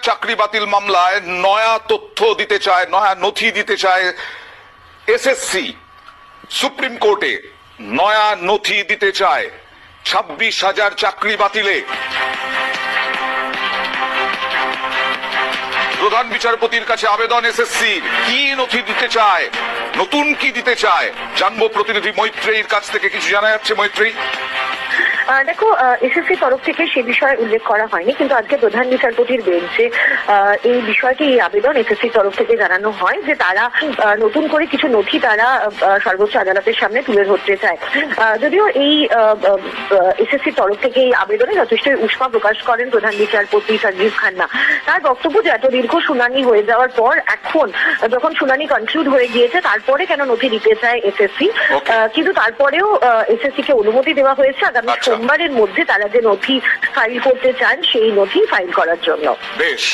চাকরি বাতিল মামলায় নয়া তথ্য দিতে চায়, নয়া নথি দিতে চায় এসএসসি। সুপ্রিম কোর্টে নয়া নথি দিতে চায় 26,000 চাকরি বাতিলে। প্রধান বিচারপতির কাছে আবেদন এসএসসির, কি নথি দিতে চায়, নতুন কি দিতে চায় জানবো প্রতিনিধি মৈত্রেয়ীর কাছ থেকে। কিছু জানা যাচ্ছে মৈত্রেয়ী? দেখো, এসএসসি তরফ থেকে সে বিষয়ে উল্লেখ করা হয়নি, কিন্তু আজকে প্রধান বিচারপতির বেঞ্চে এই বিষয়টি, এই আবেদন এসএসসি তরফ থেকে জানানো হয় যে তারা নতুন করে কিছু নথি তারা সর্বোচ্চ আদালতের সামনে তুলে ধরতে চায়। যদিও এই এসএসসি তরফ থেকে এই আবেদনে যথেষ্ট উষ্মা প্রকাশ করেন প্রধান বিচারপতি সঞ্জীব খান্না। তার বক্তব্য যে এত দীর্ঘ শুনানি হয়ে যাওয়ার পর এখন যখন শুনানি কনক্লুড হয়ে গিয়েছে তারপরে কেন নথি দিতে চায় এসএসসি, কিন্তু তারপরেও এসএসসি কে অনুমতি দেওয়া হয়েছে আগামী সোমবারের মধ্যে তারা যে নথি ফাইল করতে চান সেই নথি ফাইল করার জন্য। বেশ।